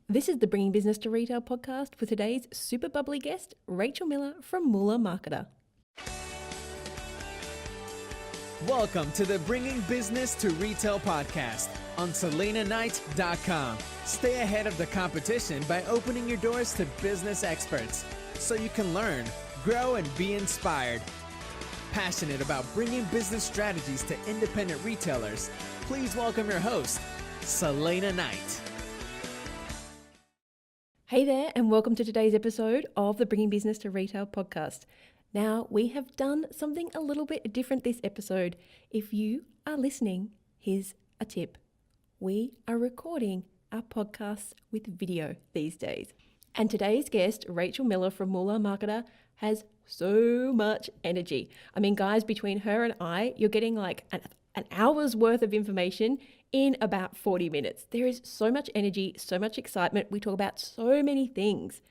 This is the Bringing Business to Retail podcast with today's super bubbly guest, Rachel Miller from Moolah Marketer. Welcome to the Bringing Business to Retail podcast on SelenaKnight.com. Stay ahead of the competition by opening your doors to business experts so you can learn, grow, and be inspired. Passionate about bringing business strategies to independent retailers, please welcome your host, Selena Knight. Hey there, and welcome to today's episode of the Bringing Business to Retail podcast. Now, we have done something a little bit different this episode. If you are listening, here's a tip. We are recording our podcasts with video these days. And today's guest, Rachel Miller from Moolah Marketer, has so much energy. I mean, guys, between her and I, you're getting like an hour's worth of information in about 40 minutes. There is so much energy, so much excitement. We talk about so many things.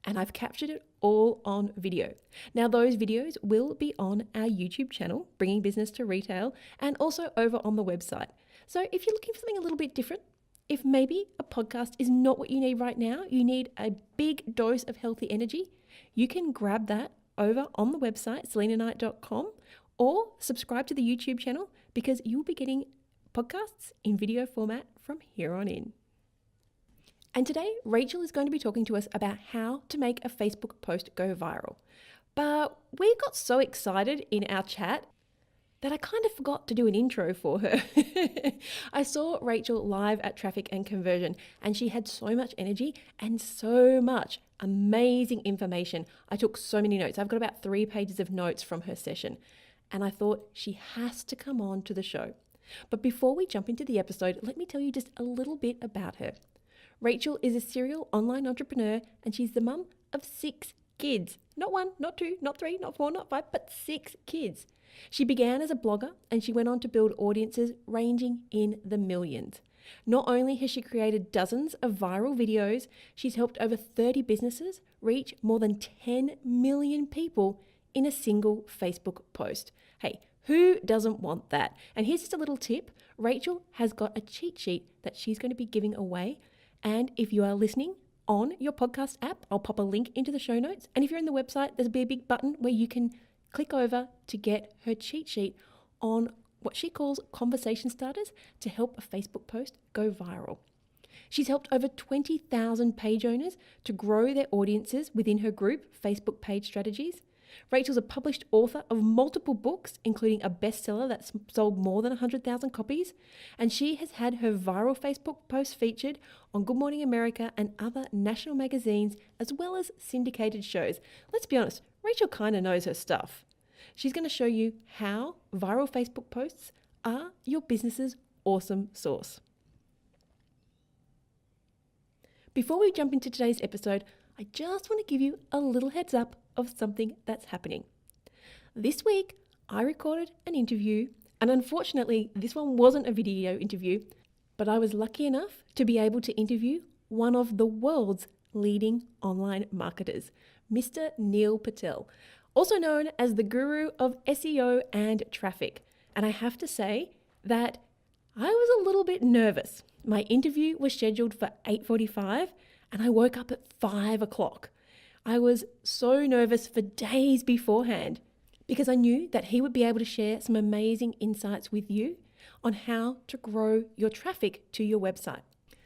And I've captured it all on video. Now, those videos will be on our YouTube channel, Bringing Business to Retail, and also over on the website. So if you're looking for something a little bit different, if maybe a podcast is not what you need right now, you need a big dose of healthy energy, you can grab that over on the website, SelenaKnight.com, or subscribe to the YouTube channel because you'll be getting podcasts in video format from here on in. And today, Rachel is going to be talking to us about how to make a Facebook post go viral. But we got so excited in our chat that I kind of forgot to do an intro for her. I saw Rachel live at Traffic and Conversion, and she had so much energy and so much amazing information. I took so many notes. I've got about 3 pages of notes from her session, and I thought she has to come on to the show. But before we jump into the episode, let me tell you just a little bit about her. Rachel is a serial online entrepreneur, and she's the mum of 6 kids. Not 1, not 2, not 3, not 4, not 5, but 6 kids. She began as a blogger, and she went on to build audiences ranging in the millions. Not only has she created dozens of viral videos, she's helped over 30 businesses reach more than 10 million people in a single Facebook post. Hey, who doesn't want that? And here's just a little tip. Rachel has got a cheat sheet that she's going to be giving away. And if you are listening on your podcast app, I'll pop a link into the show notes. And if you're in the website, there'll be a big button where you can click over to get her cheat sheet on what she calls conversation starters to help a Facebook post go viral. She's helped over 20,000 page owners to grow their audiences within her group, Facebook Page Strategies. Rachel's a published author of multiple books, including a bestseller that's sold more than 100,000 copies. And she has had her viral Facebook post featured on Good Morning America and other national magazines, as well as syndicated shows. Let's be honest, Rachel kind of knows her stuff. She's going to show you how viral Facebook posts are your business's awesome source. Before we jump into today's episode, I just want to give you a little heads up of something that's happening. This week, I recorded an interview, and unfortunately, this one wasn't a video interview, but I was lucky enough to be able to interview one of the world's leading online marketers, Mr. Neil Patel, also known as the guru of SEO and traffic. And I have to say that I was a little bit nervous. My interview was scheduled for 8:45, and I woke up at 5 o'clock. I was so nervous for days beforehand because I knew that he would be able to share some amazing insights with you on how to grow your traffic to your website.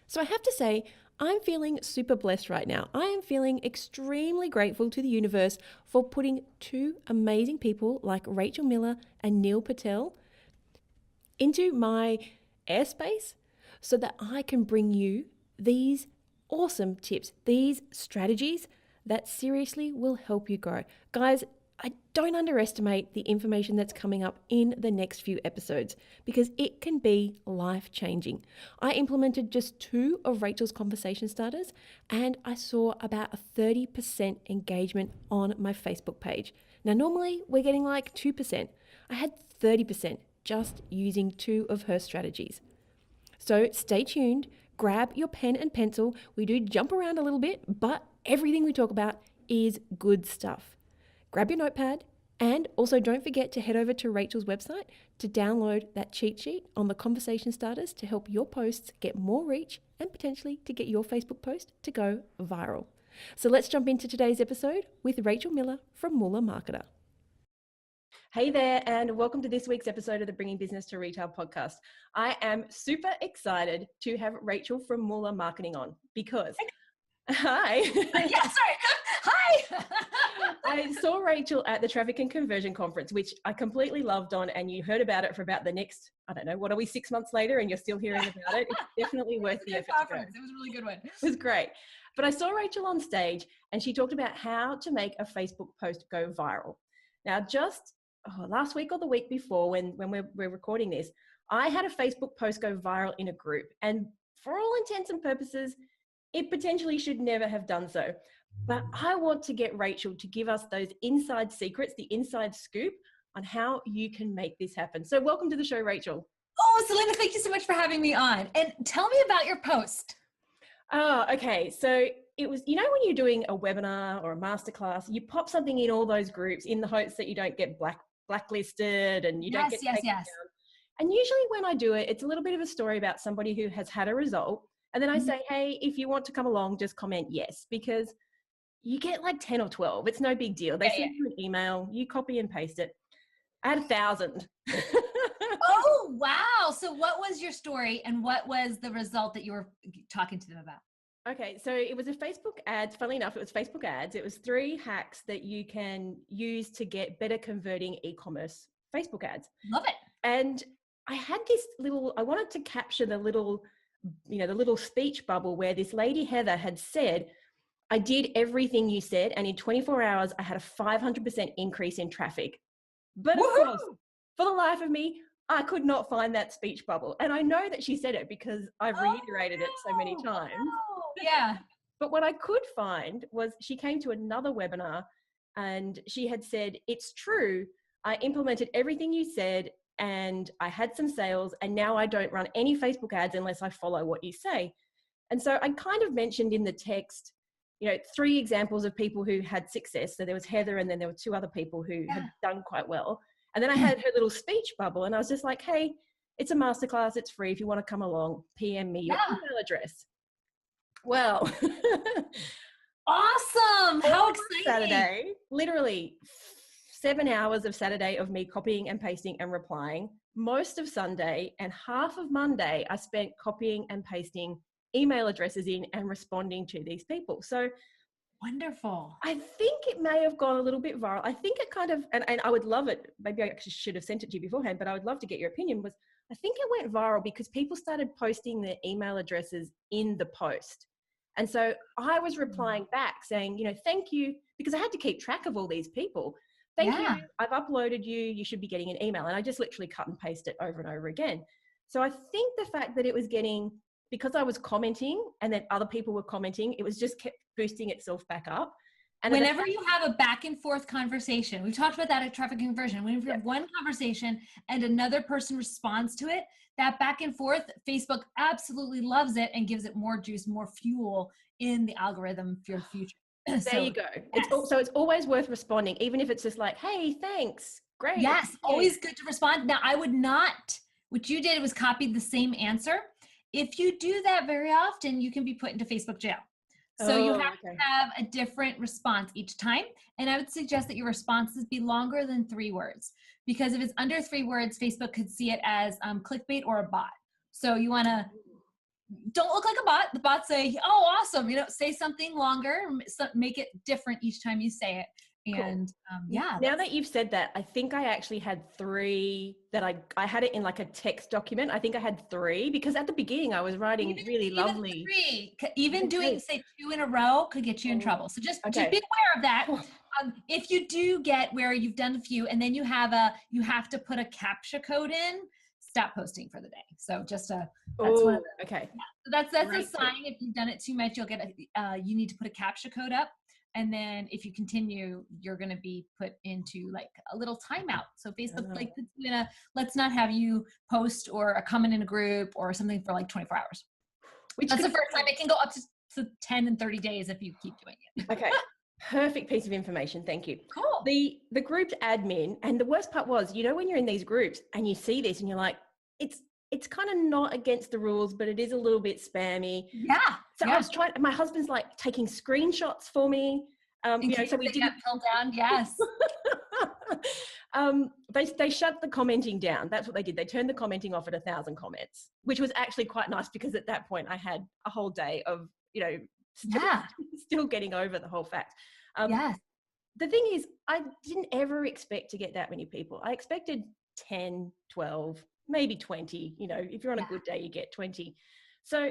So I have to say, I'm feeling super blessed right now. I am feeling extremely grateful to the universe for putting 2 amazing people like Rachel Miller and Neil Patel into my airspace so that I can bring you these awesome tips, these strategies that seriously will help you grow. Guys, I don't underestimate the information that's coming up in the next few episodes because it can be life-changing. I implemented just 2 of Rachel's conversation starters and I saw about a 30% engagement on my Facebook page. Now, normally we're getting like 2%. I had 30% just using 2 of her strategies. So stay tuned, grab your pen and pencil. We do jump around a little bit, but everything we talk about is good stuff. Grab your notepad And also don't forget to head over to Rachel's website to download that cheat sheet on the conversation starters to help your posts get more reach and potentially to get your Facebook post to go viral. So let's jump into today's episode with Rachel Miller from Muller Marketer. Hey there, and welcome to this week's episode of the Bringing Business to Retail podcast. I am super excited to have Rachel from Muller Marketing on because, hi. Yeah, sorry. Hi. I saw Rachel at the Traffic and Conversion Conference, which I completely loved on, and you heard about it for about the next, I don't know, what are we, 6 months later, and you're still hearing about it. It's definitely worth the effort to go. It was a really good one. It was great. But I saw Rachel on stage, and she talked about how to make a Facebook post go viral. Now, just last week or the week before, when we're recording this, I had a Facebook post go viral in a group, and for all intents and purposes, it potentially should never have done so. But I want to get Rachel to give us those inside secrets, the inside scoop on how you can make this happen. So welcome to the show, Rachel. Oh, Selena, thank you so much for having me on. And tell me about your post. Oh, okay. So it was, when you're doing a webinar or a masterclass, you pop something in all those groups in the hopes that you don't get blacklisted and you don't get taken down. And usually when I do it, it's a little bit of a story about somebody who has had a result. And then I say, hey, if you want to come along, just comment yes, because you get like 10 or 12. It's no big deal. They send you an email, you copy and paste it. I had 1,000. Oh, wow. So what was your story and what was the result that you were talking to them about? Okay, so it was a Facebook ads. Funnily enough, it was Facebook ads. It was 3 hacks that you can use to get better converting e-commerce Facebook ads. Love it. And I had this I wanted to capture the little speech bubble where this lady, Heather, had said, I did everything you said, and in 24 hours, I had a 500% increase in traffic. But of course, for the life of me, I could not find that speech bubble. And I know that she said it because I've reiterated it so many times. Yeah. But what I could find was she came to another webinar and she had said, it's true, I implemented everything you said and I had some sales, and now I don't run any Facebook ads unless I follow what you say. And so I kind of mentioned in the text, 3 examples of people who had success. So there was Heather, and then there were 2 other people who had done quite well. And then I had her little speech bubble, and I was just like, hey, it's a masterclass. It's free. If you want to come along, PM me your email address. Well, awesome. How exciting. Saturday, literally 7 hours of Saturday of me copying and pasting and replying. Most of Sunday and half of Monday, I spent copying and pasting email addresses in and responding to these people. So wonderful. I think it may have gone a little bit viral. I think it kind of, and I would love it. Maybe I actually should have sent it to you beforehand, but I would love to get your opinion. I think it went viral because people started posting their email addresses in the post. And so I was replying back saying, thank you, because I had to keep track of all these people. Thank you. I've uploaded you. You should be getting an email. And I just literally cut and paste it over and over again. So I think the fact that it was getting, because I was commenting and then other people were commenting, it was just kept boosting itself back up. And whenever you have a back and forth conversation, we've talked about that at Traffic Conversion. When you have one conversation and another person responds to it, that back and forth, Facebook absolutely loves it and gives it more juice, more fuel in the algorithm for your future. There you go. Yes. It's always worth responding, even if it's just like, hey, thanks. Great. Yes, always good to respond. Now, I would not, what you did was copied the same answer. If you do that very often, you can be put into Facebook jail. So you have to have a different response each time. And I would suggest that your responses be longer than 3 words, because if it's under 3 words, Facebook could see it as clickbait or a bot. So you want to, don't look like a bot. The bots say, oh, awesome. Say something longer, make it different each time you say it. And now that you've said that, I think I actually had 3 that I had it in like a text document. I think I had 3 because at the beginning I was writing really lovely. Even doing say 2 in a row could get you in trouble. So just be aware of that. If you do get where you've done a few and then you have to put a CAPTCHA code in, stop posting for the day. So just that's one of the, okay. So that's a sign. If you've done it too much, you'll get you need to put a CAPTCHA code up. And then if you continue, you're going to be put into like a little timeout. So Facebook like puts you in a, let's not have you post or a comment in a group or something for like 24 hours. That's the first time. It can go up to 10 and 30 days if you keep doing it. Okay. Perfect piece of information. Thank you. Cool. The group's admin, and the worst part was, when you're in these groups and you see this and you're like, it's kind of not against the rules, but it is a little bit spammy. Yeah. So I was trying, my husband's like taking screenshots for me. So we didn't pull down. Yes. They shut the commenting down. That's what they did. They turned the commenting off at 1,000 comments, which was actually quite nice because at that point I had a whole day of, still getting over the whole fact. Yes. The thing is, I didn't ever expect to get that many people. I expected 10, 12, maybe 20. If you're on a good day, you get 20. So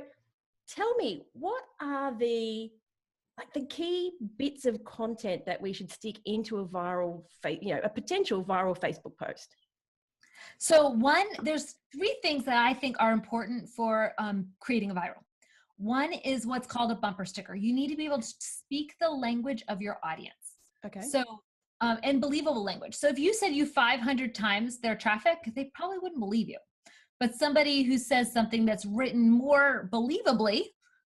tell me, what are the key bits of content that we should stick into a potential viral Facebook post? So there's 3 things that I think are important for creating a viral. One is what's called a bumper sticker. You need to be able to speak the language of your audience. Okay. So, and believable language. So if you said you 500 times their traffic, they probably wouldn't believe you. But somebody who says something that's written more believably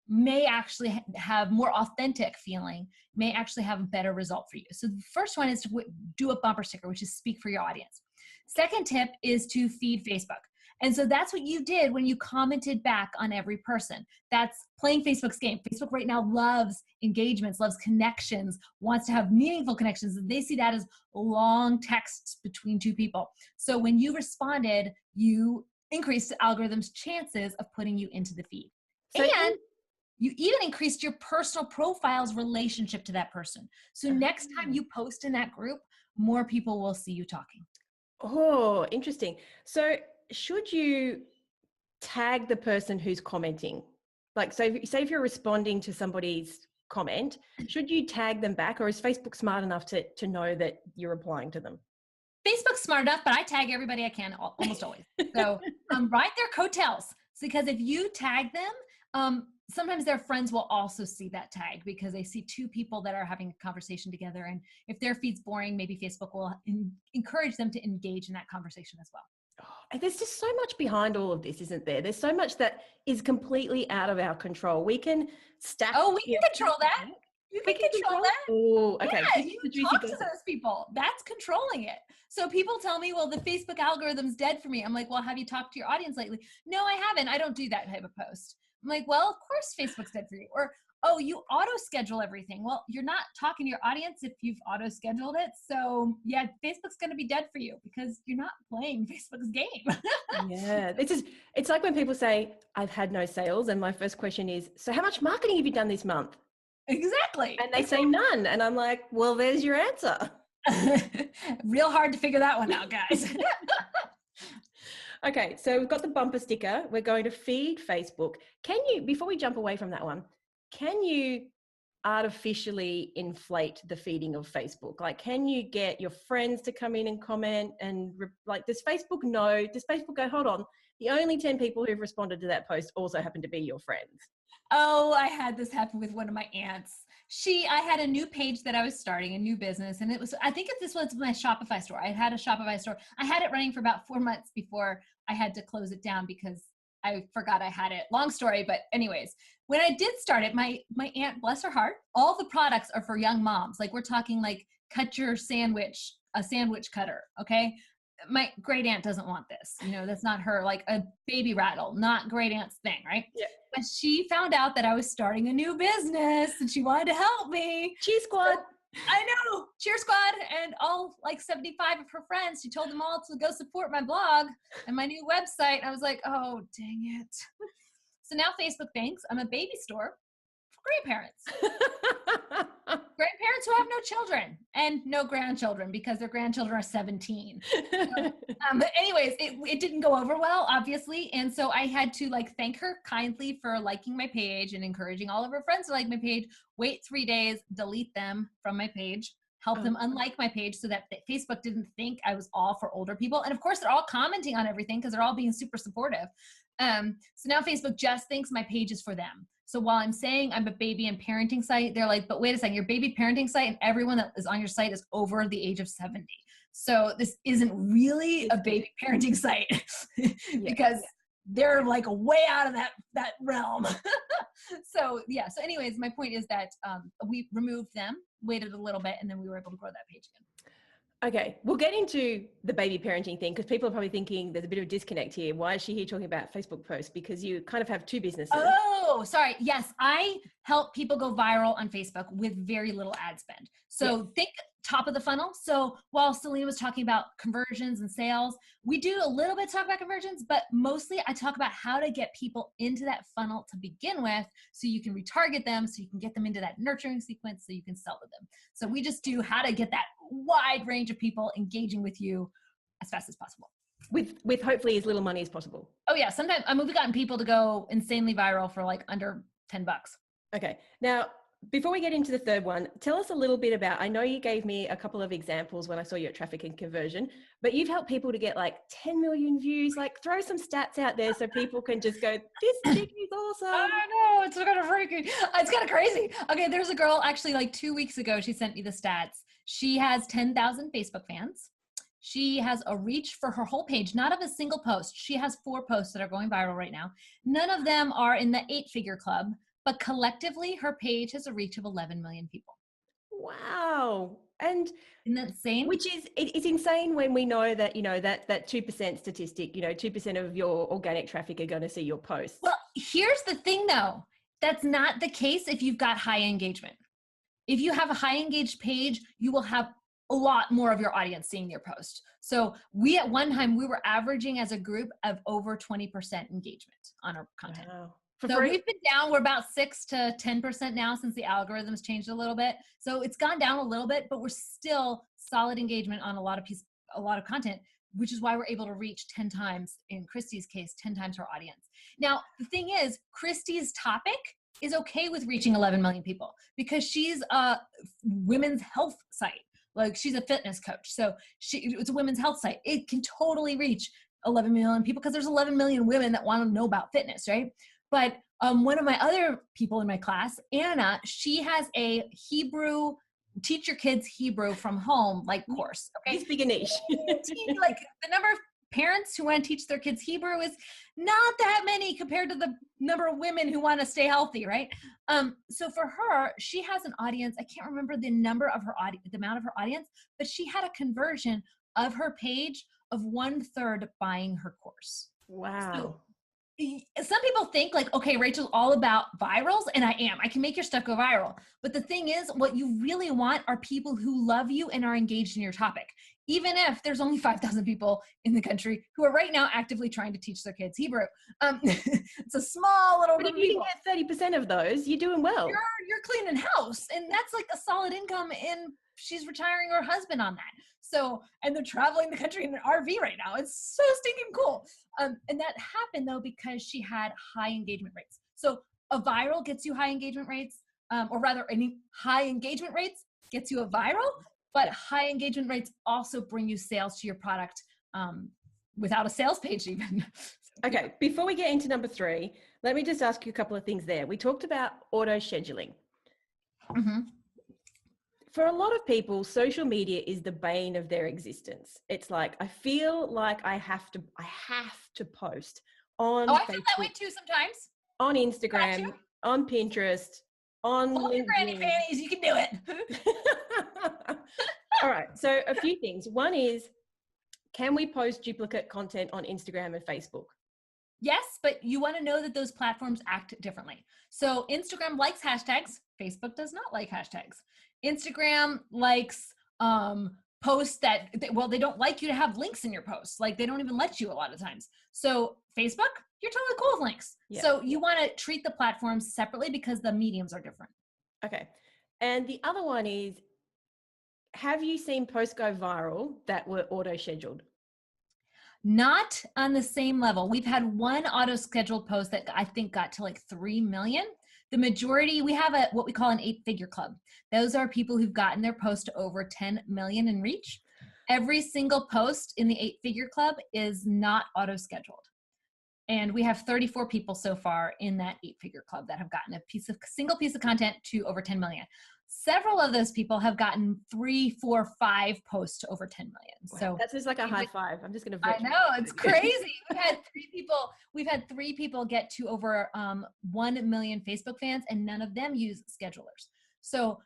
may actually have more authentic feeling, may actually have a better result for you. So the first one is to do a bumper sticker, which is speak for your audience. Second tip is to feed Facebook. And so that's what you did when you commented back on every person. That's playing Facebook's game. Facebook right now loves engagements, loves connections, wants to have meaningful connections. They see that as long texts between 2 people. So when you responded, you increased the algorithm's chances of putting you into the feed. And you even increased your personal profile's relationship to that person. So next time you post in that group, more people will see you talking. Oh, interesting. So should you tag the person who's commenting? Like, so say if you're responding to somebody's comment, should you tag them back, or is Facebook smart enough to know that you're replying to them? Facebook's smart enough, but I tag everybody I can almost always. So ride their coattails, because if you tag them, sometimes their friends will also see that tag because they see 2 people that are having a conversation together. And if their feed's boring, maybe Facebook will encourage them to engage in that conversation as well. And there's just so much behind all of this, isn't there? There's so much that is completely out of our control. We can stack. Oh, we can control that. You can control that. Oh, okay. Yeah, you talk to those people. That's controlling it. So people tell me, well, the Facebook algorithm's dead for me. I'm like, well, have you talked to your audience lately? No, I haven't. I don't do that type of post. I'm like, well, of course Facebook's dead for you. Or, oh, you auto-schedule everything. Well, you're not talking to your audience if you've auto-scheduled it. So yeah, Facebook's going to be dead for you because you're not playing Facebook's game. Yeah, it's like when people say, I've had no sales. And my first question is, so how much marketing have you done this month? Exactly. And they say none. And I'm like, well, there's your answer. Real hard to figure that one out, guys. Okay, so we've got the bumper sticker. We're going to feed Facebook. Can you, before we jump away from that one, can you artificially inflate the feeding of Facebook? Like, can you get your friends to come in and comment? And does Facebook know? Does Facebook go, hold on, the only 10 people who've responded to that post also happen to be your friends? Oh, I had this happen with one of my aunts. I had a new page that I was starting, a new business. And this was my Shopify store. I had a Shopify store. I had it running for about 4 months before I had to close it down because I forgot I had it. Long story, but anyways, when I did start it, my aunt, bless her heart, all the products are for young moms. Like we're talking like cut your sandwich, a sandwich cutter. Okay. My great aunt doesn't want this, that's not her, like a baby rattle, not great aunt's thing. Right. Yeah. But she found out that I was starting a new business and she wanted to help me. Cheer squad. I know. Cheer squad. And all like 75 of her friends, she told them all to go support my blog and my new website. I was like, oh, dang it. So now Facebook thinks I'm a baby store for grandparents. Grandparents who have no children and no grandchildren because their grandchildren are 17. But anyways, it didn't go over well, obviously. And so I had to thank her kindly for liking my page and encouraging all of her friends to like my page, wait 3 days, delete them from my page, help them unlike my page so that Facebook didn't think I was all for older people. And of course, they're all commenting on everything because they're all being super supportive. So now Facebook just thinks my page is for them. So while I'm saying I'm a baby and parenting site, they're like, but wait a second, your baby parenting site and everyone that is on your site is over the age of 70. So this isn't really a baby parenting site because they're like way out of that realm. So yeah. So anyways, my point is that we removed them, waited a little bit, and then we were able to grow that page again. Okay, we'll get into the baby parenting thing because people are probably thinking there's a bit of a disconnect here. Why is she here talking about Facebook posts? Because you kind of have two businesses. Oh, sorry. Yes, I help people go viral on Facebook with very little ad spend. So think top of the funnel. So while Selena was talking about conversions and sales, we do a little bit talk about conversions, but mostly I talk about how to get people into that funnel to begin with so you can retarget them, so you can get them into that nurturing sequence so you can sell to them. So we just do how to get that wide range of people engaging with you as fast as possible. With hopefully as little money as possible. Oh yeah, sometimes we've gotten people to go insanely viral for like under $10. Okay, now before we get into the third one, tell us a little bit about, I know you gave me a couple of examples when I saw you at Traffic and Conversion, but you've helped people to get like 10 million views. Like throw some stats out there so people can just go, this chick is awesome. I know, it's kind of freaky. It's kind of crazy. Okay, there's a girl actually like 2 weeks ago, she sent me the stats. She has 10,000 Facebook fans. She has a reach for her whole page, not of a single post. She has 4 posts that are going viral right now. None of them are in the 8-figure club, but collectively her page has a reach of 11 million people. Wow. And isn't that insane? Which is, it's insane when we know that, you know, that 2% statistic, you know, 2% of your organic traffic are going to see your posts. Well, here's the thing though. That's not the case if you've got high engagement. If you have a high engaged page, you will have a lot more of your audience seeing your post. So we, at one time, we were averaging as a group of over 20% engagement on our content. Wow. So we've been down, we're about 6 to 10% now since the algorithms changed a little bit. So it's gone down a little bit, but we're still solid engagement on a lot of content, which is why we're able to reach 10 times, in Christy's case, 10 times her audience. Now, the thing is, Christy's topic is okay with reaching 11 million people because she's a women's health site. Like she's a fitness coach. So it's a women's health site. It can totally reach 11 million people because there's 11 million women that want to know about fitness, right? But one of my other people in my class, Anna, she has a Hebrew, teach your kids Hebrew from home, like course. Okay. It's big a niche. Like the number of parents who want to teach their kids Hebrew is not that many compared to the number of women who want to stay healthy, right? So for her, she has an audience. I can't remember the number of her audience, the amount of her audience, but she had a conversion of her page of 1/3 buying her course. Wow. So, some people think like, okay, Rachel's all about virals, and I am. I can make your stuff go viral. But the thing is, what you really want are people who love you and are engaged in your topic. Even if there's only 5,000 people in the country who are right now actively trying to teach their kids Hebrew. It's a small little group of people. But if you can get 30% of those, you're doing well. You're cleaning house, and that's like a solid income, and she's retiring her husband on that. So, and they're traveling the country in an RV right now. It's so stinking cool. And that happened though because she had high engagement rates. So a viral gets you high engagement rates, or rather any high engagement rates gets you a viral, but high engagement rates also bring you sales to your product without a sales page even. Okay, before we get into number 3, let me just ask you a couple of things there. We talked about auto scheduling. Mm-hmm. For a lot of people, social media is the bane of their existence. It's like, I feel like I have to post on I Facebook, feel that way too sometimes. on Instagram, on Pinterest, on Hold your granny panties, you can do it. All right, so a few things. One is, can we post duplicate content on Instagram and Facebook? Yes, but you want to know that those platforms act differently. So Instagram likes hashtags. Facebook does not like hashtags. Instagram likes posts that, they don't like you to have links in your posts. Like they don't even let you a lot of times. So Facebook, you're totally cool with links. Yeah. So you want to treat the platforms separately because the mediums are different. Okay. And the other one is, have you seen posts go viral that were auto-scheduled? Not on the same level. We've had one auto-scheduled post that I think got to like 3 million. The majority, we have what we call an 8-figure club. Those are people who've gotten their post to over 10 million in reach. Every single post in the 8-figure club is not auto-scheduled. And we have 34 people so far in that 8-figure club that have gotten a single piece of content to over 10 million. Several of those people have gotten 3, 4, 5 posts to over 10 million. Wow, So that's just like a high five. I'm just going to. I know, it's crazy. We've had three people get to over 1 million Facebook fans, and none of them use schedulers. So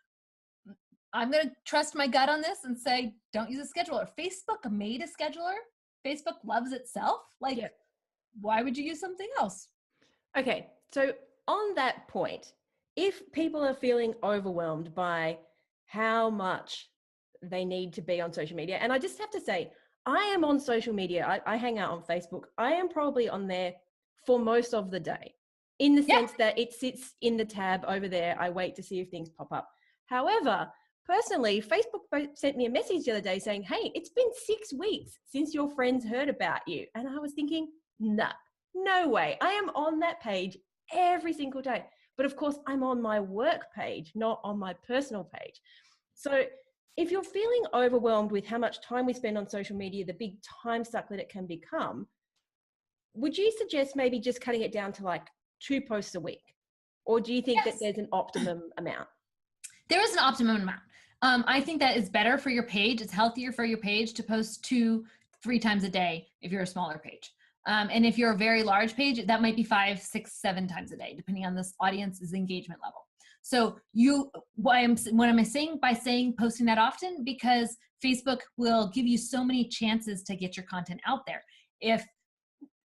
I'm going to trust my gut on this and say, don't use a scheduler. Facebook made a scheduler. Facebook loves itself. Like, why would you use something else? Okay. So on that point, if people are feeling overwhelmed by how much they need to be on social media, and I just have to say, I am on social media. I hang out on Facebook. I am probably on there for most of the day, in the sense that it sits in the tab over there. I wait to see if things pop up. However, personally, Facebook sent me a message the other day saying, hey, it's been 6 weeks since your friends heard about you. And I was thinking, nah, no way. I am on that page every single day. But of course, I'm on my work page, not on my personal page. So if you're feeling overwhelmed with how much time we spend on social media, the big time suck that it can become, would you suggest maybe just cutting it down to like 2 posts a week? Or do you think that there's an optimum amount? There is an optimum amount. I think that is better for your page. It's healthier for your page to post 2, 3 times a day if you're a smaller page. And if you're a very large page, that might be 5, 6, 7 times a day, depending on this audience's engagement level. So what am I saying by saying posting that often? Because Facebook will give you so many chances to get your content out there. If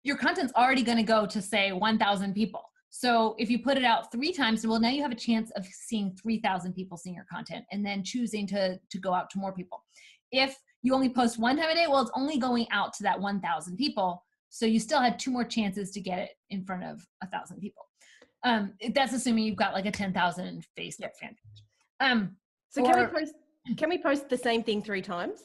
your content's already going to go to, say, 1,000 people. So if you put it out 3 times, well, now you have a chance of seeing 3,000 people seeing your content and then choosing to go out to more people. If you only post 1 time a day, well, it's only going out to that 1,000 people. So you still had 2 more chances to get it in front of 1,000 people. That's assuming you've got like a 10,000 Facebook fan page. So can we post the same thing 3 times?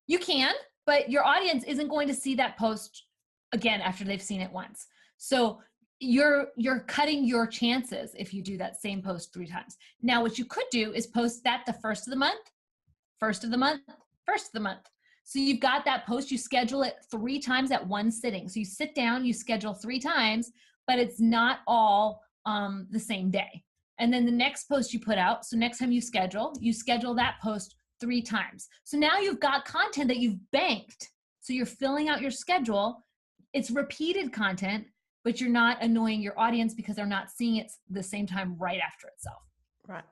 You can, but your audience isn't going to see that post again after they've seen it once. So you're cutting your chances if you do that same post 3 times. Now, what you could do is post that the first of the month, first of the month, first of the month. So you've got that post, you schedule it 3 times at one sitting. So you sit down, you schedule 3 times, but it's not all the same day. And then the next post you put out, so next time you schedule that post 3 times. So now you've got content that you've banked. So you're filling out your schedule. It's repeated content, but you're not annoying your audience because they're not seeing it the same time right after itself. Right.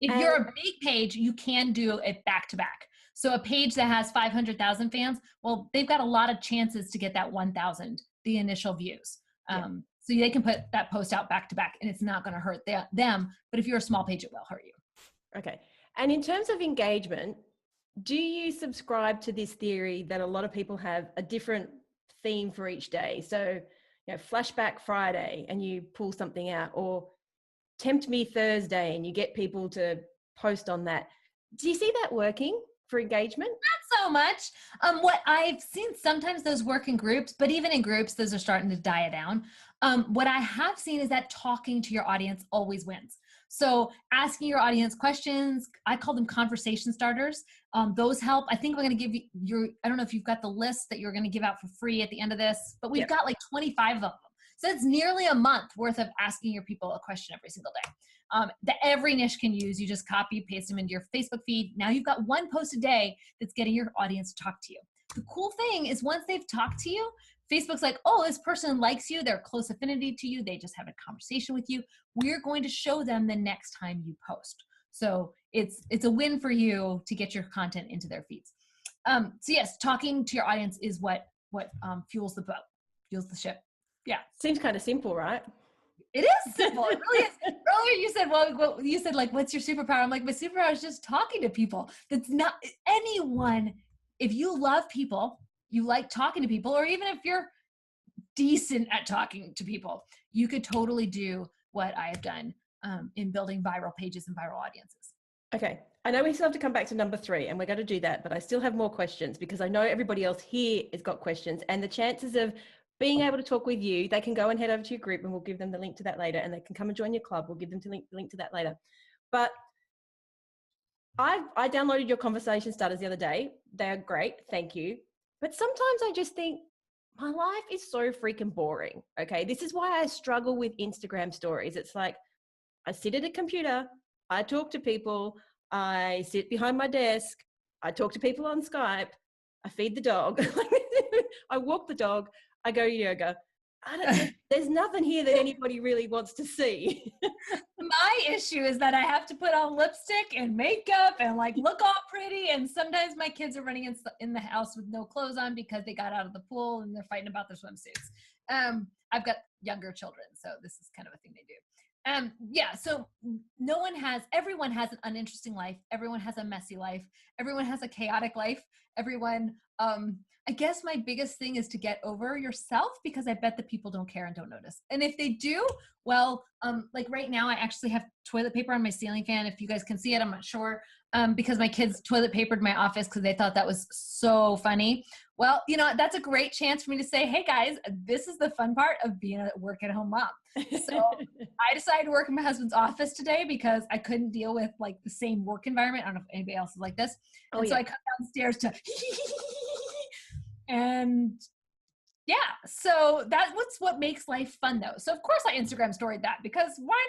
If you're a big page, you can do it back to back. So a page that has 500,000 fans, well, they've got a lot of chances to get that 1,000, the initial views. So they can put that post out back to back and it's not going to hurt them. But if you're a small page, it will hurt you. Okay. And in terms of engagement, do you subscribe to this theory that a lot of people have a different theme for each day? So, Flashback Friday and you pull something out, or Tempt Me Thursday and you get people to post on that. Do you see that working for engagement? Not so much. What I've seen, sometimes those work in groups, but even in groups, those are starting to die down. What I have seen is that talking to your audience always wins. So asking your audience questions, I call them conversation starters. Those help. I think I'm going to give you I don't know if you've got the list that you're going to give out for free at the end of this, but we've got like 25 of them. So it's nearly a month worth of asking your people a question every single day. That every niche can use. You just copy, paste them into your Facebook feed. Now you've got 1 post a day that's getting your audience to talk to you. The cool thing is once they've talked to you, Facebook's like, oh, this person likes you. They're close affinity to you. They just had a conversation with you. We're going to show them the next time you post. So it's a win for you to get your content into their feeds. So yes, talking to your audience is what fuels the boat, fuels the ship. Yeah. Seems kind of simple, right? It is simple. It really is. Earlier you said, like, what's your superpower? I'm like, my superpower is just talking to people. That's not anyone. If you love people, you like talking to people, or even if you're decent at talking to people, you could totally do what I have done in building viral pages and viral audiences. Okay. I know we still have to come back to number 3 and we're going to do that, but I still have more questions because I know everybody else here has got questions, and the chances of being able to talk with you, they can go and head over to your group and we'll give them the link to that later, and they can come and join your club. We'll give them the link to that later. But I downloaded your conversation starters the other day. They're great. Thank you. But sometimes I just think, my life is so freaking boring. Okay. This is why I struggle with Instagram stories. It's like I sit at a computer, I talk to people, I sit behind my desk, I talk to people on Skype, I feed the dog, I walk the dog, I go to yoga. There's nothing here that anybody really wants to see. My issue is that I have to put on lipstick and makeup and like look all pretty. And sometimes my kids are running in the house with no clothes on because they got out of the pool and they're fighting about their swimsuits. I've got younger children, so this is kind of a thing they do. Yeah, so everyone has an uninteresting life. Everyone has a messy life. Everyone has a chaotic life. Everyone, I guess my biggest thing is to get over yourself, because I bet the people don't care and don't notice. And if they do, well, like right now, I actually have toilet paper on my ceiling fan. If you guys can see it, I'm not sure, because my kids toilet papered my office because they thought that was so funny. Well, that's a great chance for me to say, hey guys, this is the fun part of being a work-at-home mom. So I decided to work in my husband's office today because I couldn't deal with like the same work environment. I don't know if anybody else is like this. So I come downstairs to and yeah, so that's what makes life fun though. So of course I Instagram storied that, because why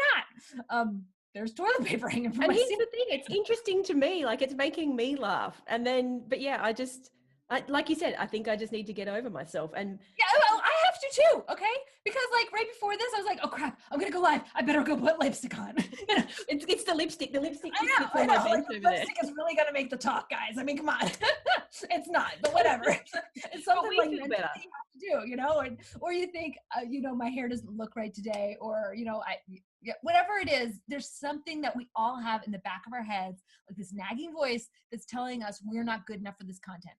not? There's toilet paper hanging from my here's ceiling. the thing, it's interesting to me, like it's making me laugh. And then, but yeah, like you said, I think I just need to get over myself. And yeah, well, I have to too, okay? Because like right before this, I was like, oh crap, I'm gonna go live. I better go put lipstick on. It's the lipstick. The lipstick. I know. Like, the lipstick is really gonna make the talk, guys. I mean, come on. It's not, but whatever. It's something like you have to do, or you think, my hair doesn't look right today, or whatever it is. There's something that we all have in the back of our heads, like this nagging voice that's telling us we're not good enough for this content.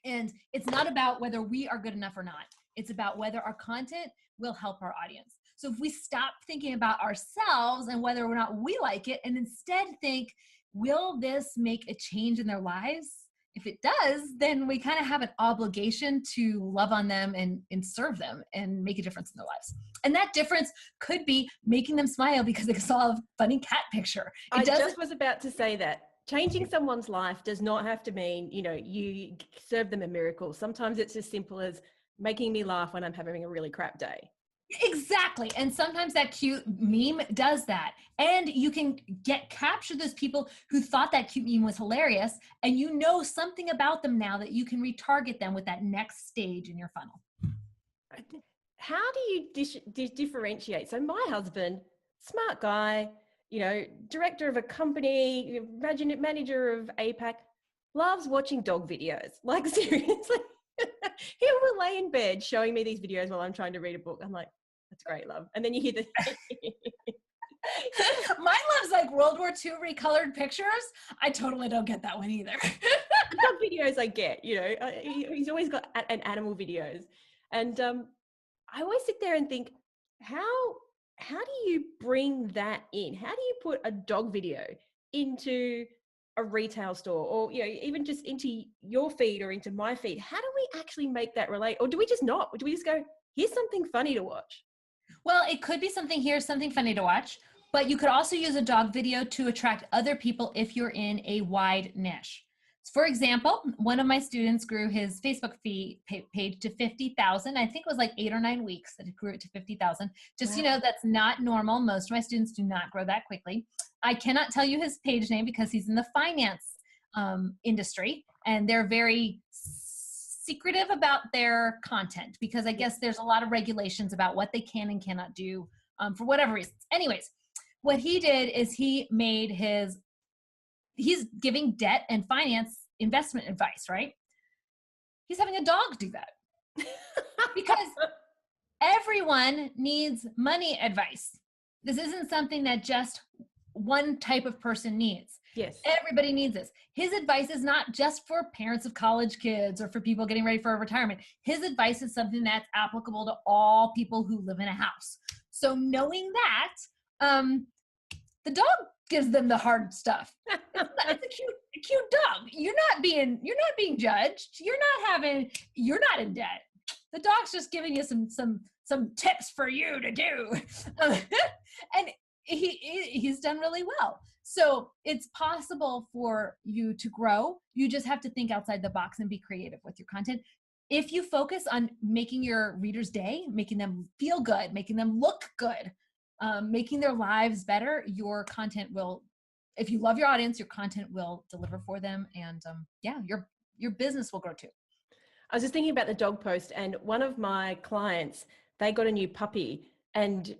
And it's not about whether we are good enough or not. It's about whether our content will help our audience. So if we stop thinking about ourselves and whether or not we like it, and instead think, will this make a change in their lives? If it does, then we kind of have an obligation to love on them and serve them and make a difference in their lives. And that difference could be making them smile because they saw a funny cat picture. I just was about to say that. Changing someone's life does not have to mean, you serve them a miracle. Sometimes it's as simple as making me laugh when I'm having a really crap day. Exactly. And sometimes that cute meme does that. And you can capture those people who thought that cute meme was hilarious, and you know something about them now that you can retarget them with that next stage in your funnel. How do you differentiate? So my husband, smart guy, director of a company, manager of APAC, loves watching dog videos. Like seriously, he will lay in bed showing me these videos while I'm trying to read a book. I'm like, that's great, love. And then you hear the mine loves like World War II recolored pictures. I totally don't get that one either. The dog videos I get, he's always got an animal videos. And I always sit there and think, how do you bring that in? How do you put a dog video into a retail store, or even just into your feed or into my feed? How do we actually make that relate? Or do we just not? Do we just go, here's something funny to watch? Well, it could be something funny to watch, but you could also use a dog video to attract other people if you're in a wide niche. For example, one of my students grew his Facebook page to 50,000. I think it was like 8 or 9 weeks that it grew it to 50,000. Just, wow. That's not normal. Most of my students do not grow that quickly. I cannot tell you his page name because he's in the finance industry, and they're very secretive about their content because I guess there's a lot of regulations about what they can and cannot do for whatever reasons. Anyways, what he did is he's giving debt and finance investment advice, right? He's having a dog do that because everyone needs money advice. This isn't something that just one type of person needs. Yes. Everybody needs this. His advice is not just for parents of college kids or for people getting ready for a retirement. His advice is something that's applicable to all people who live in a house. So knowing that, the dog gives them the hard stuff. It's a cute dog. You're not being judged. You're not in debt. The dog's just giving you some tips for you to do. And he's done really well. So it's possible for you to grow. You just have to think outside the box and be creative with your content. if you focus on making your readers' day, making them feel good, making them look good, making their lives better, your content will, if you love your audience, your content will deliver for them. And your business will grow too. I was just thinking about the dog post, and one of my clients, they got a new puppy, and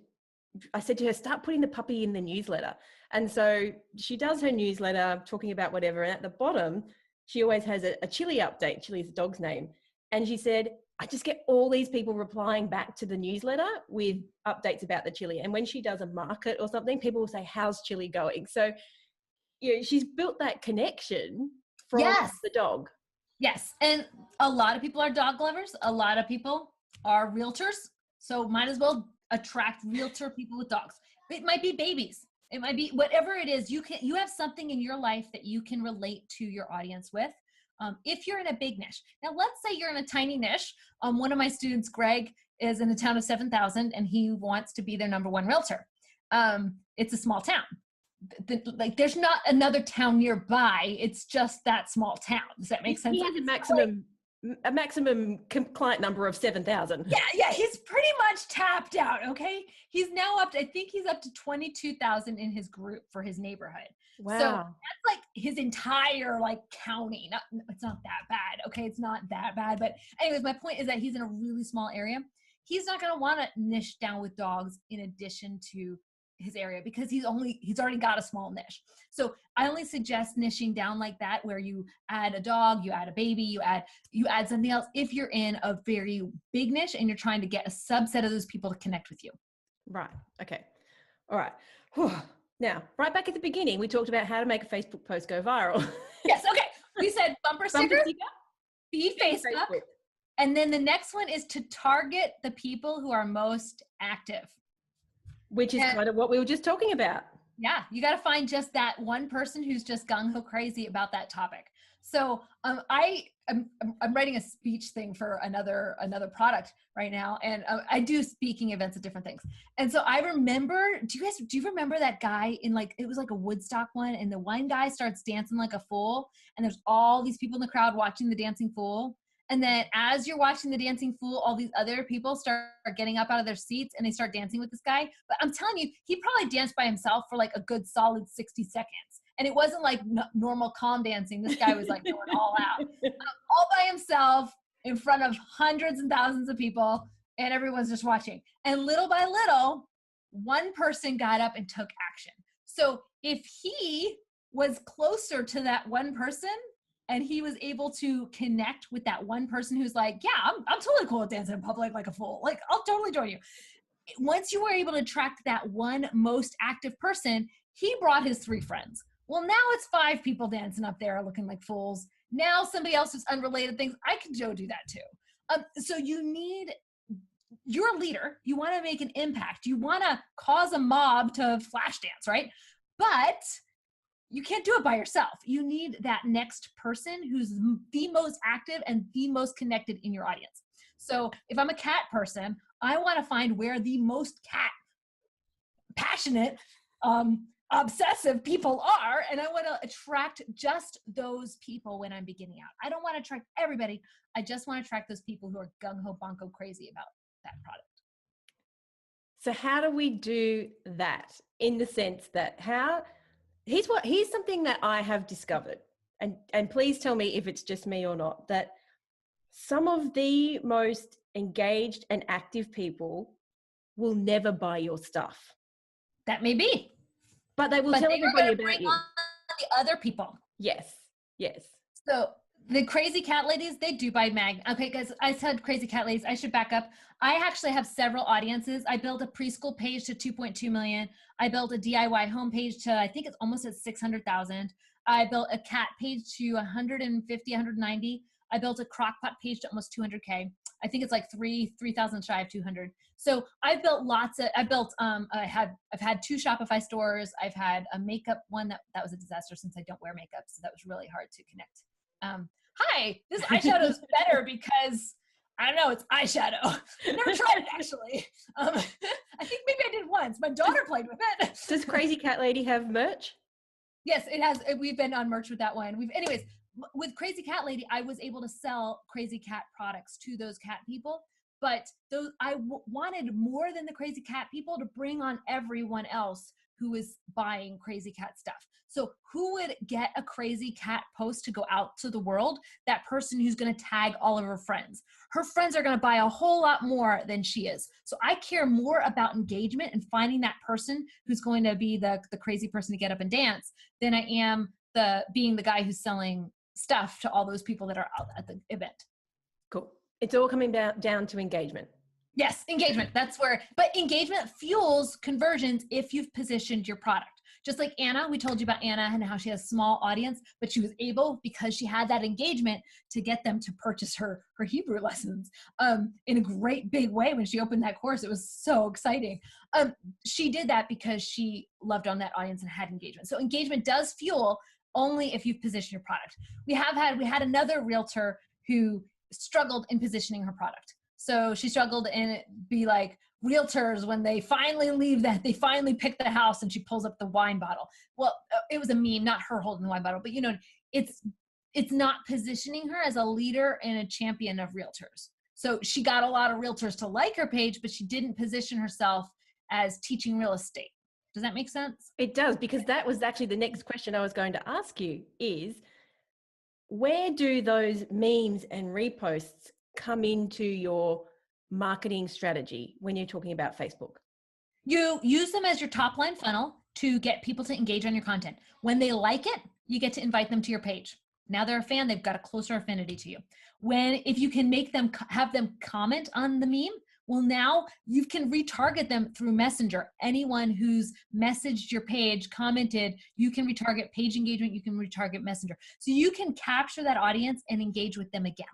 I said to her, start putting the puppy in the newsletter. And so she does her newsletter talking about whatever. And at the bottom, she always has a Chili update. Chili is the dog's name. And she said, I just get all these people replying back to the newsletter with updates about the Chili. And when she does a market or something, people will say, how's Chili going? So, she's built that connection from the dog. Yes. And a lot of people are dog lovers. A lot of people are realtors. So might as well attract realtor people with dogs. It might be babies. It might be whatever it is. You have something in your life that you can relate to your audience with. If you're in a big niche. Now, let's say you're in a tiny niche. One of my students, Greg, is in a town of 7,000 and he wants to be their number one realtor. It's a small town. There's not another town nearby. It's just that small town. Does that make sense? He has a maximum client number of 7,000. Yeah. He's pretty much tapped out. Okay. He's now I think he's up to 22,000 in his group for his neighborhood. Wow. So that's like his entire county. It's not that bad. Okay. It's not that bad. But anyways, my point is that he's in a really small area. He's not going to want to niche down with dogs in addition to his area because he's already got a small niche. So I only suggest niching down like that, where you add a dog, you add a baby, you add something else if you're in a very big niche and you're trying to get a subset of those people to connect with you. Right. Okay. All right. Whew. Now, right back at the beginning, we talked about how to make a Facebook post go viral. Yes. Okay. We said bumper sticker, feed Facebook. And then the next one is to target the people who are most active. Which is kind of what we were just talking about. Yeah, you got to find just that one person who's just gung-ho crazy about that topic. So I'm writing a speech thing for another product right now, and I do speaking events at different things. And so I remember, do you remember that guy in it was like a Woodstock one, and the one guy starts dancing like a fool, and there's all these people in the crowd watching the dancing fool. And then as you're watching the dancing fool, all these other people start getting up out of their seats and they start dancing with this guy. But I'm telling you, he probably danced by himself for a good solid 60 seconds. And it wasn't normal calm dancing. This guy was going all out, all by himself in front of hundreds and thousands of people. And everyone's just watching. And little by little, one person got up and took action. So if he was closer to that one person, and he was able to connect with that one person who's I'm totally cool with dancing in public like a fool. I'll totally join you. Once you were able to attract that one most active person, he brought his 3 friends. Well, now it's 5 people dancing up there looking like fools. Now somebody else who's unrelated thinks, I can go do that too. So you're a leader. You want to make an impact. You want to cause a mob to flash dance, right? But you can't do it by yourself. You need that next person who's the most active and the most connected in your audience. So if I'm a cat person, I want to find where the most cat passionate, obsessive people are. And I want to attract just those people when I'm beginning out. I don't want to attract everybody. I just want to attract those people who are gung-ho, bonko crazy about that product. So how do we do that in the sense that here's something that I have discovered, and please tell me if it's just me or not, that some of the most engaged and active people will never buy your stuff. That may be. But they will tell everybody about you. On the other people. Yes. So the crazy cat ladies, they do buy mag. Okay, guys, I said crazy cat ladies. I should back up. I actually have several audiences. I built a preschool page to 2.2 million. I built a DIY homepage to, I think it's almost at 600,000. I built a cat page to 150, 190. I built a crock pot page to almost 200K. I think it's 3,000 shy of 200. So I've built I've had 2 Shopify stores. I've had a makeup one that was a disaster since I don't wear makeup. So that was really hard to connect. Hi, this eyeshadow is better because I don't know, it's eyeshadow. I've never tried it actually. I think maybe I did once. My daughter played with it. Does Crazy Cat Lady have merch? Yes, it has. We've been on merch with that one. Anyways, with Crazy Cat Lady, I was able to sell Crazy Cat products to those cat people. But those wanted more than the Crazy Cat people to bring on everyone else who is buying Crazy Cat stuff. So who would get a Crazy Cat post to go out to the world? That person who's going to tag all of her friends. Her friends are going to buy a whole lot more than she is. So I care more about engagement and finding that person who's going to be the crazy person to get up and dance than I am being the guy who's selling stuff to all those people that are out at the event. Cool. It's all coming down to engagement. Yes, engagement. That's where, but engagement fuels conversions if you've positioned your product. Just like Anna, we told you about Anna and how she has a small audience, but she was able, because she had that engagement, to get them to purchase her Hebrew lessons in a great big way. When she opened that course, it was so exciting. She did that because she loved on that audience and had engagement. So engagement does fuel only if you've positioned your product. We had another realtor who struggled in positioning her product. So she struggled in be like realtors when they finally leave that, they finally pick the house and she pulls up the wine bottle. Well, it was a meme, not her holding the wine bottle, but it's not positioning her as a leader and a champion of realtors. So she got a lot of realtors to like her page, but she didn't position herself as teaching real estate. Does that make sense? It does, because that was actually the next question I was going to ask you is, where do those memes and reposts come into your marketing strategy when you're talking about Facebook? You use them as your top line funnel to get people to engage on your content. When they like it, you get to invite them to your page. Now they're a fan, they've got a closer affinity to you. If you can have them comment on the meme, well, now you can retarget them through Messenger. Anyone who's messaged your page, commented, you can retarget page engagement, you can retarget Messenger. So you can capture that audience and engage with them again.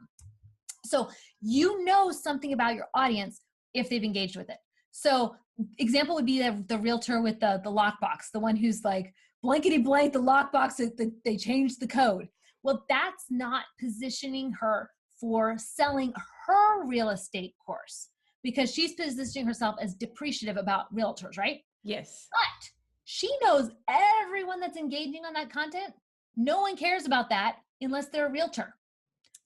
So you know something about your audience if they've engaged with it. So example would be the realtor with the lockbox, the one who's like, blankety blank, the lockbox, they changed the code. Well, that's not positioning her for selling her real estate course, because she's positioning herself as depreciative about realtors, right? Yes. But she knows everyone that's engaging on that content. No one cares about that unless they're a realtor.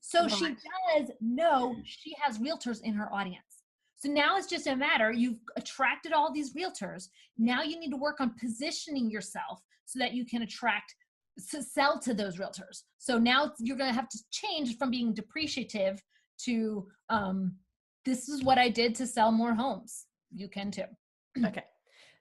So right. She does know she has realtors in her audience. So now it's just a matter, you've attracted all these realtors. Now you need to work on positioning yourself so that you can sell to those realtors. So now you're going to have to change from being depreciative to, this is what I did to sell more homes. You can too. Okay.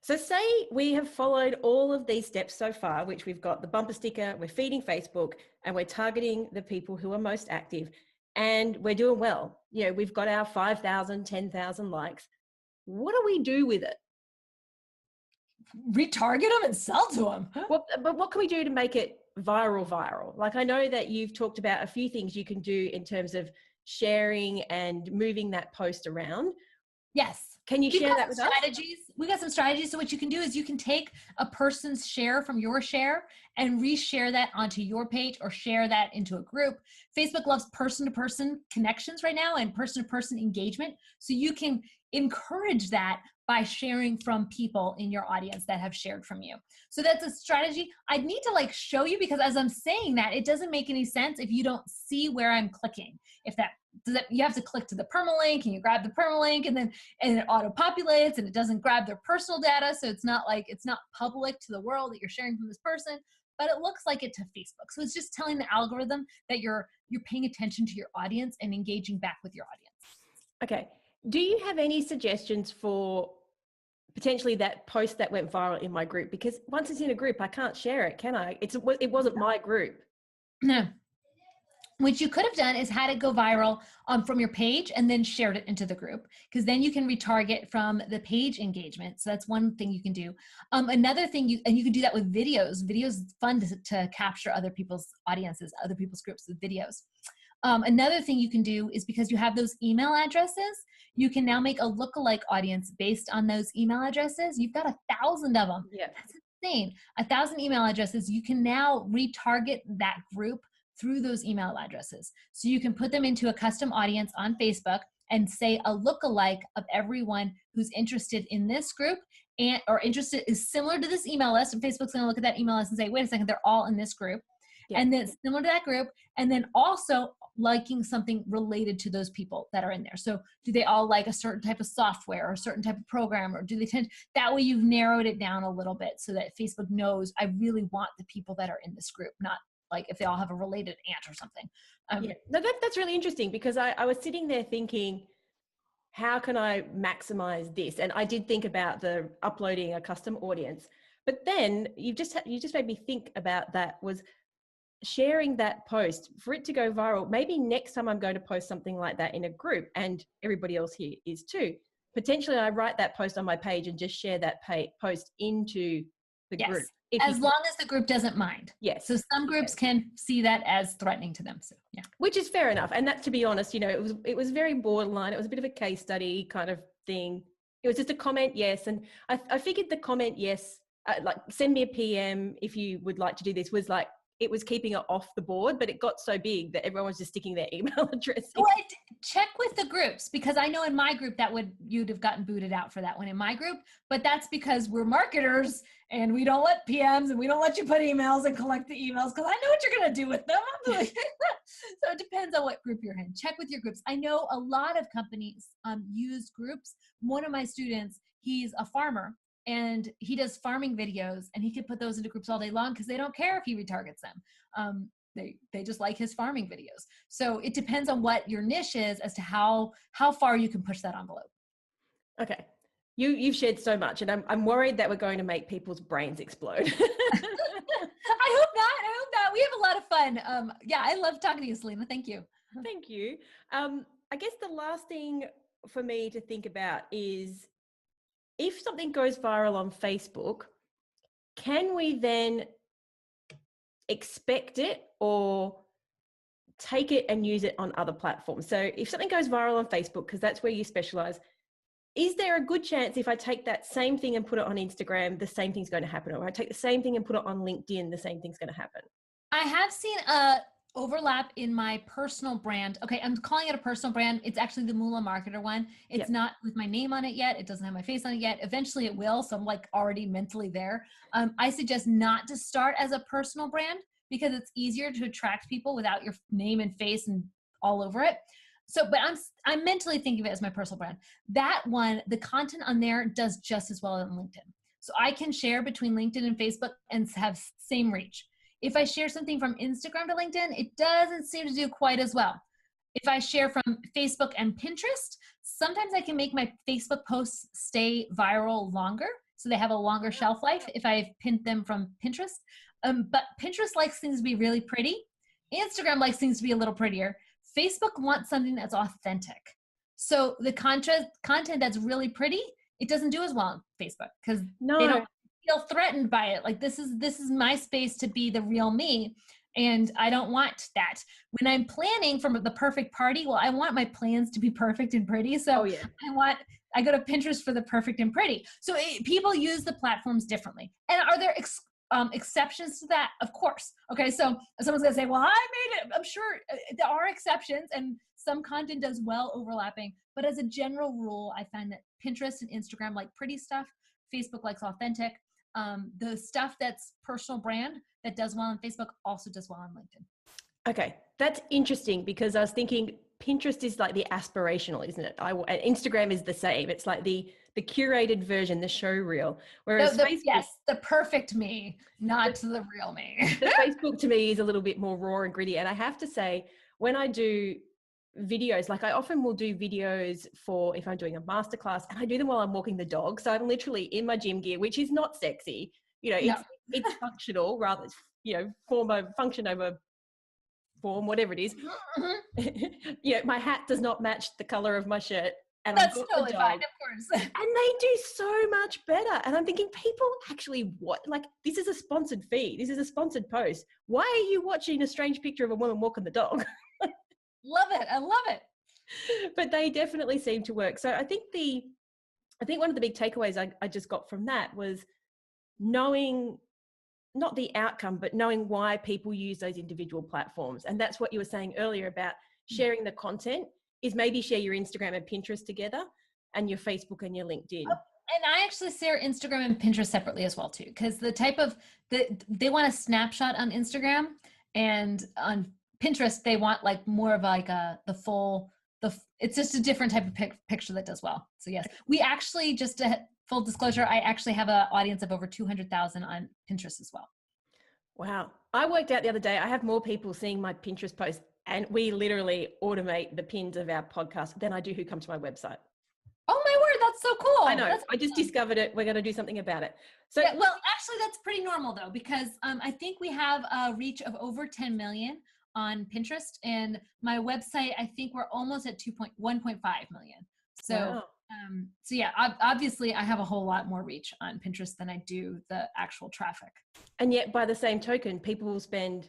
So say we have followed all of these steps so far, which we've got the bumper sticker, we're feeding Facebook, and we're targeting the people who are most active, and we're doing well. We've got our 5,000, 10,000 likes. What do we do with it? Retarget them and sell to them. But what can we do to make it viral? Like, I know that you've talked about a few things you can do in terms of sharing and moving that post around. Yes. Can you share that with us? We got some strategies. So what you can do is you can take a person's share from your share and reshare that onto your page or share that into a group. Facebook loves person-to-person connections right now and person-to-person engagement. So you can encourage that by sharing from people in your audience that have shared from you. So that's a strategy. I'd need to show you, because as I'm saying that, it doesn't make any sense if you don't see where I'm clicking. You have to click to the permalink and you grab the permalink and it auto-populates and it doesn't grab their personal data. So it's not public to the world that you're sharing from this person, but it looks like it to Facebook. So it's just telling the algorithm that you're paying attention to your audience and engaging back with your audience. Okay. Do you have any suggestions for potentially that post that went viral in my group? Because once it's in a group, I can't share it, can I? It wasn't my group. No. What you could have done is had it go viral from your page and then shared it into the group, because then you can retarget from the page engagement. So that's one thing you can do. Another thing, you can do that with videos. Videos is fun to capture other people's audiences, other people's groups with videos. Another thing you can do is, because you have those email addresses, you can now make a lookalike audience based on those email addresses. You've got 1,000 of them. Yeah. That's insane. 1,000 email addresses. You can now retarget that group through those email addresses. So you can put them into a custom audience on Facebook and say a lookalike of everyone who's interested in this group is similar to this email list. And Facebook's going to look at that email list and say, wait a second, they're all in this group. and then similar to that group, and then also liking something related to those people that are in there. So do they all like a certain type of software or a certain type of program, or do they tend, that way you've narrowed it down a little bit so that Facebook knows I really want the people that are in this group, not like if they all have a related aunt or something. No, that's really interesting, because I was sitting there thinking, how can I maximize this? And I did think about the uploading a custom audience, but then you just made me think about that, was sharing that post for it to go viral. Maybe next time I'm going to post something like that in a group, and everybody else here is too. Potentially I write that post on my page and just share that post into the group. As long as the group doesn't mind. Yes. So some groups can see that as threatening to them. So yeah. Which is fair enough. And that, to be honest, it was very borderline. It was a bit of a case study kind of thing. It was just a comment, yes. And I figured the comment, yes, like send me a PM if you would like to do this, was like, it was keeping it off the board, but it got so big that everyone was just sticking their email address in. Well, check with the groups, because I know in my group you'd have gotten booted out for that one in my group, but that's because we're marketers and we don't let PMs and we don't let you put emails and collect the emails, because I know what you're going to do with them. So it depends on what group you're in. Check with your groups. I know a lot of companies use groups. One of my students, he's a farmer, and he does farming videos, and he could put those into groups all day long because they don't care if he retargets them. They just like his farming videos. So it depends on what your niche is as to how far you can push that envelope. Okay. You've shared so much, and I'm worried that we're going to make people's brains explode. I hope not. We have a lot of fun. Yeah, I love talking to you, Selena. Thank you. Thank you. I guess the last thing for me to think about is, if something goes viral on Facebook, can we then expect it or take it and use it on other platforms? So if something goes viral on Facebook, because that's where you specialize, is there a good chance if I take that same thing and put it on Instagram, the same thing's going to happen? Or I take the same thing and put it on LinkedIn, the same thing's going to happen? I have seen a overlap in my personal brand. Okay, I'm calling it a personal brand. It's actually the Moolah Marketer one. It's not with my name on it yet. It doesn't have my face on it yet. Eventually it will. So I'm like already mentally there. I suggest not to start as a personal brand, because it's easier to attract people without your name and face and all over it. So, but I'm mentally thinking of it as my personal brand. That one, the content on there does just as well on LinkedIn. So I can share between LinkedIn and Facebook and have same reach. If I share something from Instagram to LinkedIn, it doesn't seem to do quite as well. If I share from Facebook and Pinterest, sometimes I can make my Facebook posts stay viral longer, so they have a longer shelf life if I've pinned them from Pinterest. But Pinterest likes things to be really pretty. Instagram likes things to be a little prettier. Facebook wants something that's authentic. So the content that's really pretty, it doesn't do as well on Facebook, because they don't feel threatened by it. Like, this is my space to be the real me, and I don't want that. When I'm planning for the perfect party, well, I want my plans to be perfect and pretty. So I go to Pinterest for the perfect and pretty. So people use the platforms differently. And are there exceptions to that? Of course. Okay, so someone's gonna say, well, I made it. I'm sure there are exceptions, and some content does well overlapping. But as a general rule, I find that Pinterest and Instagram like pretty stuff. Facebook likes authentic. The stuff that's personal brand that does well on Facebook also does well on LinkedIn. Okay, that's interesting, because I was thinking Pinterest is like the aspirational, isn't it? And Instagram is the same. It's like the curated version, the show reel. Whereas Facebook, the perfect me, not the real me. The Facebook to me is a little bit more raw and gritty. And I have to say, when I do videos, like I often will do videos for if I'm doing a masterclass, and I do them while I'm walking the dog. So I'm literally in my gym gear, which is not sexy. It's functional rather, function over form, whatever it is. My hat does not match the color of my shirt. And that's totally fine, of course. And they do so much better. And I'm thinking, people actually this is a sponsored feed. This is a sponsored post. Why are you watching a strange picture of a woman walking the dog? Love it. I love it. But they definitely seem to work. So I think one of the big takeaways I just got from that was knowing not the outcome, but knowing why people use those individual platforms. And that's what you were saying earlier about sharing the content, is maybe share your Instagram and Pinterest together, and your Facebook and your LinkedIn. And I actually share Instagram and Pinterest separately as well too, because they want a snapshot on Instagram, And on Pinterest, they want like more of like it's just a different type of picture that does well. So yes, we actually, just a full disclosure, I actually have an audience of over 200,000 on Pinterest as well. Wow. I worked out the other day, I have more people seeing my Pinterest posts, and we literally automate the pins of our podcast than I do who come to my website. Oh my word, that's so cool. I know. I just discovered it. We're going to do something about it. So yeah, well, actually that's pretty normal though, because I think we have a reach of over 10 million on Pinterest, and my website, I think we're almost at 1.5 million. So, wow. So yeah, obviously I have a whole lot more reach on Pinterest than I do the actual traffic. And yet by the same token, people will spend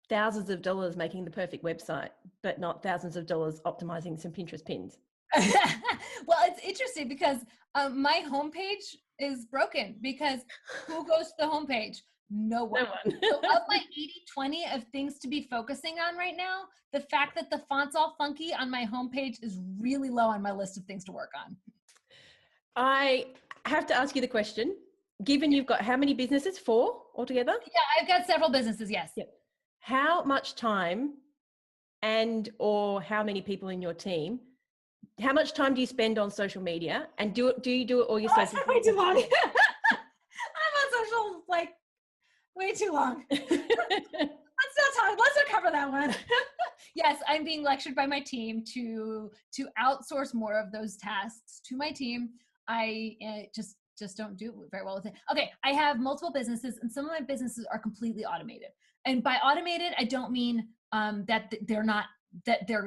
thousands of dollars making the perfect website, but not thousands of dollars optimizing some Pinterest pins. Well, it's interesting because my homepage is broken, because who goes to the homepage? No one. So of my 80-20 of things to be focusing on right now, the fact that the font's all funky on my homepage is really low on my list of things to work on. I have to ask you the question, given you've got how many businesses? 4 altogether? Yeah, I've got several businesses, yes. Yep. How much time or how many people in your team, how much time do you spend on social media, and do you do it all yourself? Way too long. I'm on social like way too long. Let's not cover that one. Yes, I'm being lectured by my team to outsource more of those tasks to my team. I just don't do very well with it. Okay, I have multiple businesses, and some of my businesses are completely automated. And by automated, I don't mean that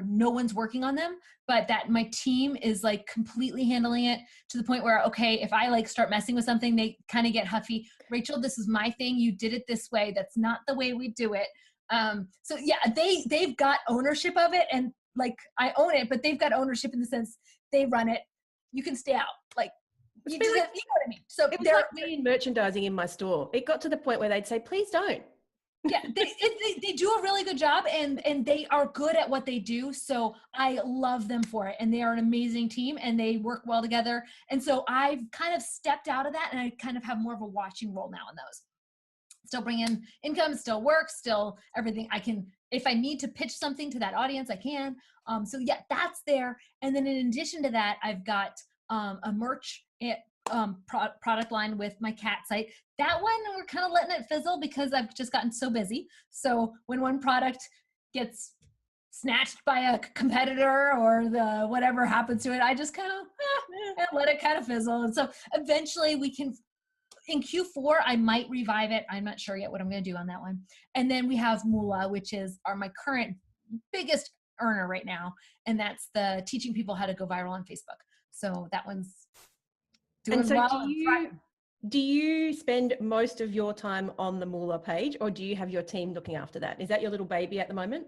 no one's working on them, but that my team is like completely handling it to the point where, okay, if I like start messing with something, they kind of get huffy. Rachel, this is my thing. You did it this way. That's not the way we do it. So yeah, they've got ownership of it, and like I own it, but they've got ownership in the sense they run it. You can stay out. Like, you know what I mean? So it was like me in merchandising in my store. It got to the point where they'd say, please don't. Yeah, they do a really good job, and they are good at what they do. So I love them for it, and they are an amazing team, and they work well together. And so I've kind of stepped out of that, and I kind of have more of a watching role now in those. Still bring in income, still work, still everything. I can, if I need to pitch something to that audience, I can. So yeah, that's there. And then in addition to that, I've got a merch product line with my cat site. That one, we're kind of letting it fizzle because I've just gotten so busy. So when one product gets snatched by a competitor or the whatever happens to it, I just kind of let it kind of fizzle. And so eventually we can, in Q4, I might revive it. I'm not sure yet what I'm going to do on that one. And then we have Moolah, which are my current biggest earner right now. And that's the teaching people how to go viral on Facebook. So that one's doing and so well. Do you spend most of your time on the Moolah page, or do you have your team looking after that? Is that your little baby at the moment?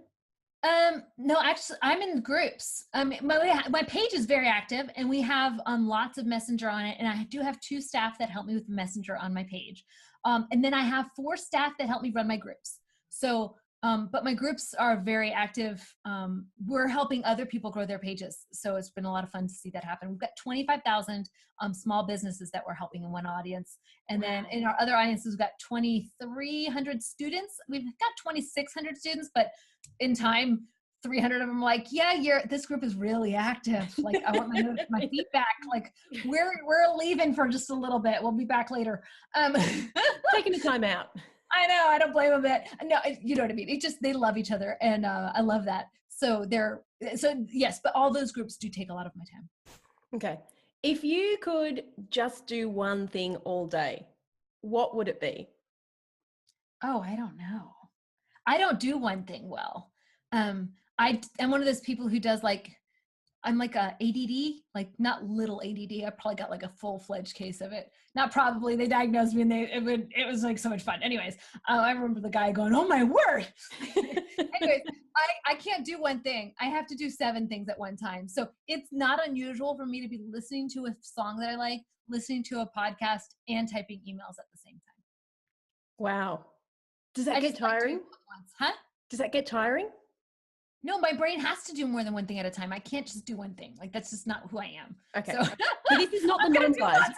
No, actually, I'm in groups. My page is very active, and we have lots of Messenger on it. And I do have 2 staff that help me with Messenger on my page. And then I have 4 staff that help me run my groups. So, but my groups are very active. We're helping other people grow their pages. So it's been a lot of fun to see that happen. We've got 25,000 small businesses that we're helping in one audience. And then in our other audiences, we've got 2,300 students. We've got 2,600 students, but in time, 300 of them like, yeah, this group is really active. Like, I want my feedback. Like, we're leaving for just a little bit. We'll be back later. Taking the time out. I know, I don't blame them a bit. No, you know what I mean? It just, they love each other, and I love that. So yes, but all those groups do take a lot of my time. Okay. If you could just do one thing all day, what would it be? Oh, I don't know. I don't do one thing well. I'm one of those people who does I'm like a ADD, like not little ADD. I probably got like a full-fledged case of it. Not probably. They diagnosed me, and it was like so much fun. Anyways, I remember the guy going, "Oh my word!" Anyways, I can't do one thing. I have to do 7 things at one time. So it's not unusual for me to be listening to a song that I like, listening to a podcast, and typing emails at the same time. Wow. Does that get tiring? Huh? Does that get tiring? No, my brain has to do more than one thing at a time. I can't just do one thing. Like, that's just not who I am. Okay. So, but this is not the normalized.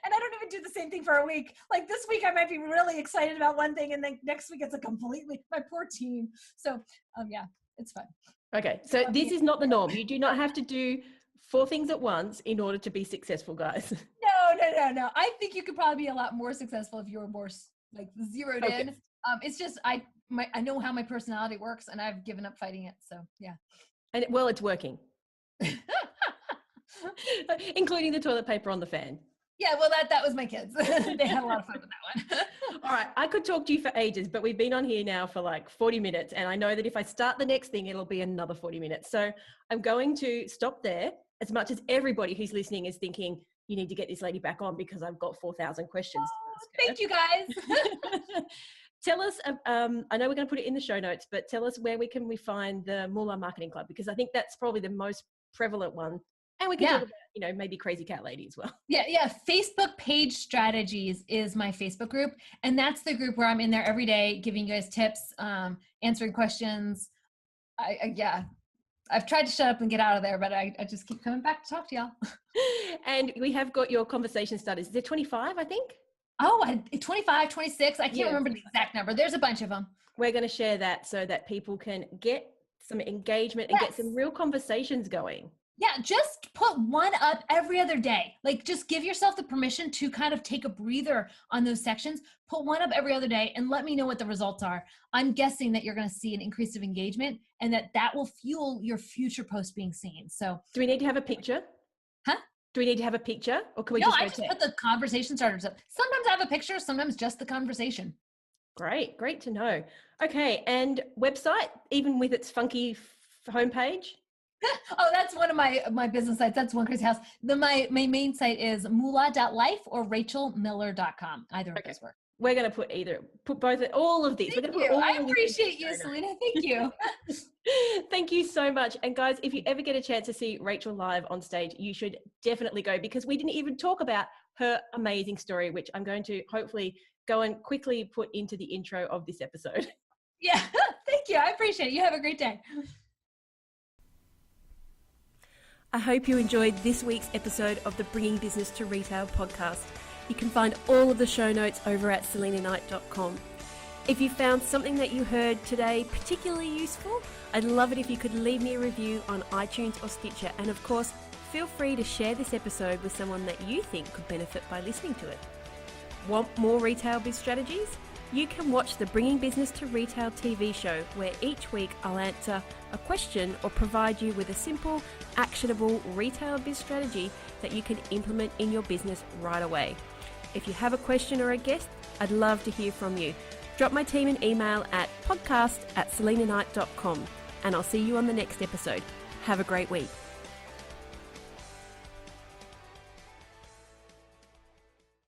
And I don't even do the same thing for a week. Like this week, I might be really excited about one thing, and then next week it's a completely, my poor team. So yeah, it's fun. Okay, so this is not the norm. You do not have to do 4 things at once in order to be successful, guys. No. I think you could probably be a lot more successful if you were more like zeroed in. It's just I know how my personality works, and I've given up fighting it. So yeah. And well, it's working. Including the toilet paper on the fan. Yeah, well, that was my kids. They had a lot of fun with that one. All right, I could talk to you for ages, but we've been on here now for like 40 minutes, and I know that if I start the next thing, it'll be another 40 minutes. So I'm going to stop there, as much as everybody who's listening is thinking, you need to get this lady back on because I've got 4,000 questions. Thank you, guys. Tell us, I know we're going to put it in the show notes, but tell us where we find the Moolah Marketing Club, because I think that's probably the most prevalent one. And we can talk about, maybe Crazy Cat Lady as well. Yeah. Facebook Page Strategies is my Facebook group. And that's the group where I'm in there every day, giving you guys tips, answering questions. I've tried to shut up and get out of there, but I just keep coming back to talk to y'all. And we have got your conversation starters. Is there 25, I think? Oh, 25, 26. I can't remember the exact number. There's a bunch of them. We're going to share that so that people can get some engagement and get some real conversations going. Yeah, just put one up every other day. Like, just give yourself the permission to kind of take a breather on those sections. Put one up every other day and let me know what the results are. I'm guessing that you're going to see an increase of engagement and that will fuel your future posts being seen. So, do we need to have a picture? Huh? Do we need to have a picture, or can we I just put the conversation starters up. Sometimes I have a picture, sometimes just the conversation. Great to know. Okay, and website, even with its funky homepage? Oh, that's one of my business sites. That's One Crazy House. My main site is moolah.life or rachelmiller.com. Either of those work. We're going to put both, all of these. Thank you. I appreciate you, Selena. Thank you. Thank you so much. And guys, if you ever get a chance to see Rachel live on stage, you should definitely go, because we didn't even talk about her amazing story, which I'm going to hopefully go and quickly put into the intro of this episode. Yeah. Thank you. I appreciate it. You have a great day. I hope you enjoyed this week's episode of the Bringing Business to Retail podcast. You can find all of the show notes over at selenaknight.com. If you found something that you heard today particularly useful, I'd love it if you could leave me a review on iTunes or Stitcher. And of course, feel free to share this episode with someone that you think could benefit by listening to it. Want more retail biz strategies? You can watch the Bringing Business to Retail TV show, where each week I'll answer a question or provide you with a simple, actionable retail biz strategy that you can implement in your business right away. If you have a question or a guest, I'd love to hear from you. Drop my team an email at podcast@selenaknight.com, and I'll see you on the next episode. Have a great week.